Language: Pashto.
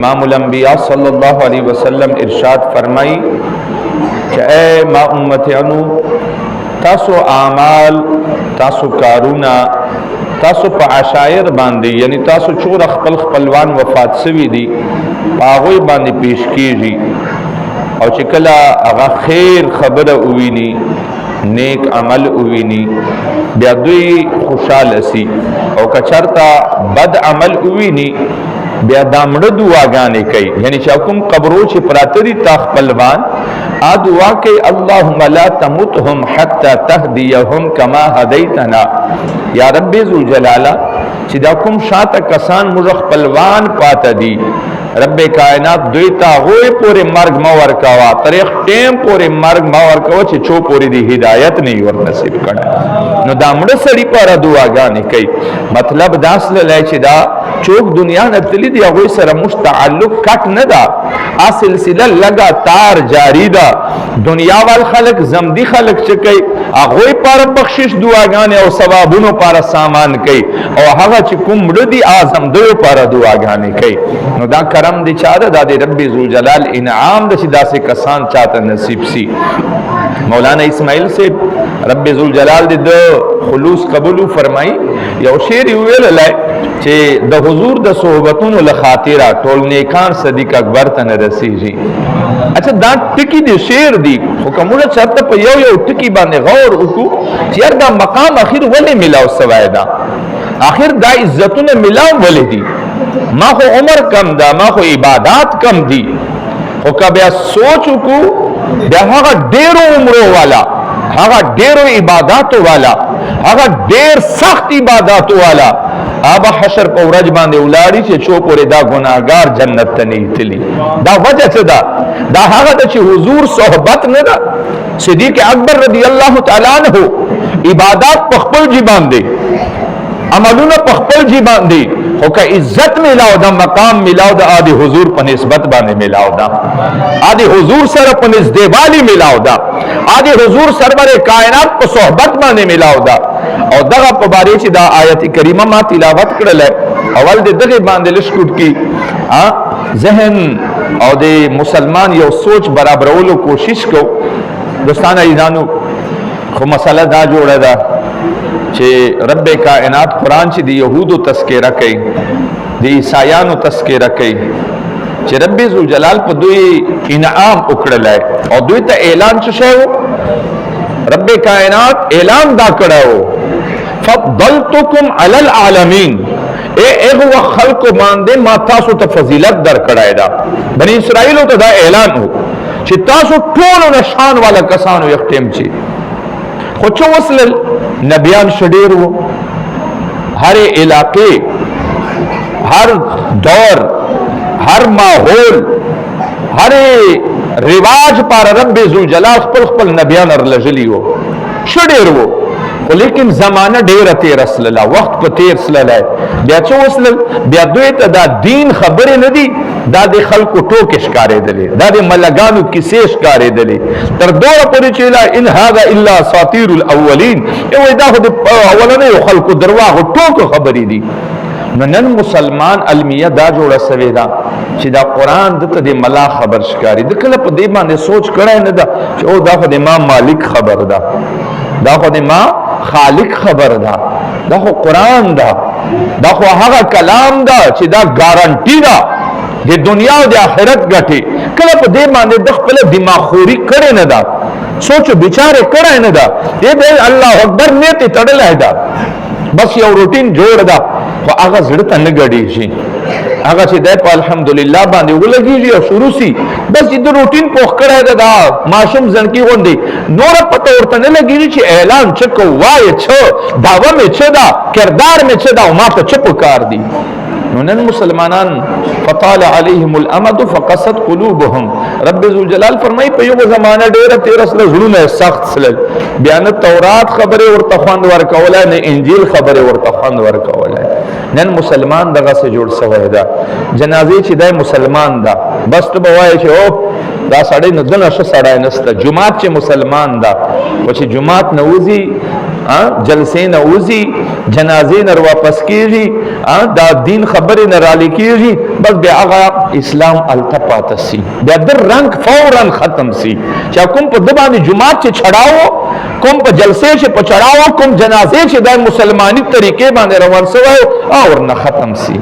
इमाम الانبیاء صلی اللہ علیہ وسلم ارشاد فرمائی کہ اے ما امتیانو تاسو اعمال تاسو کارونا تاسو پا عشائر باندی یعنی تاسو چور خپلوان وفات سوی دی پاغوی باندی پیش کیجی او چکلا اغا خیر خبر اوینی نیک عمل اوینی بیا دوی خوشحال اسی او کچرتا بد عمل اوینی بیا دامړه دعاګانې کوي یعنی چې کوم قبرو چې پراته دي تا خپلوان ا دعا کوي اللهم لا تمتهم حتى تهديهم كما هديتنا یا رب ذو جلاله چې دا کوم شاته کسان موږ خپلوان پاته دي رب کائنات دوی تا غوی پورې مرګ ما ورکاوه طریق ټیم پورې مرګ ما ورکاوه چې چو پورې دی هدایت نه ور نصیب کړه نو دا مړ سړی پر دعاګانې کوي مطلب دا اصل لای چې دا چوک دنیا نه تللی دی هغه سره مستعلق کټ نه دا ا سلسله لګاتار جاری ده دنیا وال خلق زمدي خلق چې کوي هغه پر بخشش دعاګانې او ثوابونو پر سامان کوي او هغه چې کوم مړ دی اعظم دوی پر دعاګانې کوي نو دا کرم دی چا ده د رب ذو جلال انعام د چې داسې کسان چاته نصیب سي مولانا اسماعیل سے رب ذو جلال د خلوص قبول فرمای یو شعر ویل لای چې د حضور د صحبتونو له خاطره ټول نیکان صدیق اکبر ته نه رسیږي اچھا دا ټکی دی شعر دی خو کومه چرته په یو ټکی باندې غور وکړو چې یار دا مقام اخر ولې ملاو سوای دا اخر دا عزتونه ملاو ولې دي ما خو عمر کم دا ما خو عبادات کم دی خو که بیا سوچ وکړو بیا هغه ډیرو عمرو والا هغه ډیرو عباداتو والا هغه ډیر سخت عباداتو والا اب حشر په ورځ باندې ولاړی چې چو پورې دا ګناهګار جنت ته نه تلی دا وجه څه ده دا هغه چې حضور صحبت نه ده صدیق اکبر رضی الله تعالی عنہ عبادت په خپل جی باندې عملونه په خپل جی باندې او که عزت ملاو دا مقام ملاو دا آدی حضور په نسبت باندې ملاو دا آدی حضور سره په نزدېوالی ملاو دا آدی حضور سرور کائنات په صحبت باندې ملاو دا او دغه په باره چې دا آیت کریمه ما تلاوت کړل اول دغه باندې لشکوټ کی ذهن او د مسلمان یو سوچ برابرولو کوشش کو دوستانه ایزانو خو مسله دا جوړه ده چې رب کائنات قرآن چې د یهودو تذکرہ کوي د عیسایانو تذکرہ کوي چې رب ذو جلال په دوی انعام وکړلای او دوی ته اعلان څه شوی رب کائنات اعلان دا کړو فضلتکم علی العالمین هغه خلق باندې ما تاسو ته فضیلت در کړای دا بنی اسرائیل ته دا اعلان وو چې تاسو ټول نشان والا کسانو یک ټیم چی خو چو وصل نبیان شډیر وو هر علاقے ہر دور ہر ماحول ہر رواج پر رب ذو جلال خپل نبیان ارلجلی وو شډیر وو لیکن زمانہ ډیر تیر اسلله وخت په تیر اسلله بیا چې وصل بیا دوی ته دا دین خبره نه دي دا د خلکو ټوک ښکارې دي دا د ملګانو کیسې ښکارې دي تر دوه پورې چې لا ان هذا الا اساطير الاولين ای دا خو د اولنې خلکو درواغ ټوک خبرې دي نن مسلمان المیه دا جوړه سوي دا چې دا قران دته د ملا خبر ښکاری د کله په دې باندې سوچ کړای نه دا چې او دا خو د امام مالک خبر ده دا خو د ما خالق خبر ده دا خو قرآن ده دا خو هغه کلام ده چې دا ګارانټي ده د دنیا او د آخرت ګټي کله په دې باندې د خپل دماغوري کړي نه ده سوچ بیچاره کړي نه ده دې الله اکبر نیت تړلای ده بس یو روټین جوړ ده خو هغه زړه ته نه ګډي شي هغه چې د الحمدلله باندې ولګيږي او شروع سي بس د روټین پوخ کړه دا ماشوم ځنکی غوندي نور پته ورته نه لګيږي چې اعلان چکو وای چې داوا مې چې دا کردار مې چې دا او ما ته چپ کار دي نو نن مسلمانان فطال عليهم الامد فقست قلوبهم رب ذو جلال فرمای په یو زمانہ ډیره تیر سره زړونه سخت سل بیان تورات خبره ورته خوند ورکولای نه انجیل خبره ورته خوند ورکولای نن مسلمان دغه سره جوړ شوی دا جنازې چې دای مسلمان دا بس ته وای چې او دا سړی نه دنه ش سړی نسته جمعات چې مسلمان دا او چې جمعات نوځي جلسې نه وځي، جنازې نه واپس کیږي، دا دین خبرې نه را لیکيږي، بس بیا هغه اسلام الته پاتې سي، بیا د رنگ فورا ختم سي. چې کوم په د باندې جمعات چې چړاو، کوم په جلسې چې په چړاو، کوم جنازې چې د مسلمانی طریقې باندې روان سوی او ورنه ختم سي.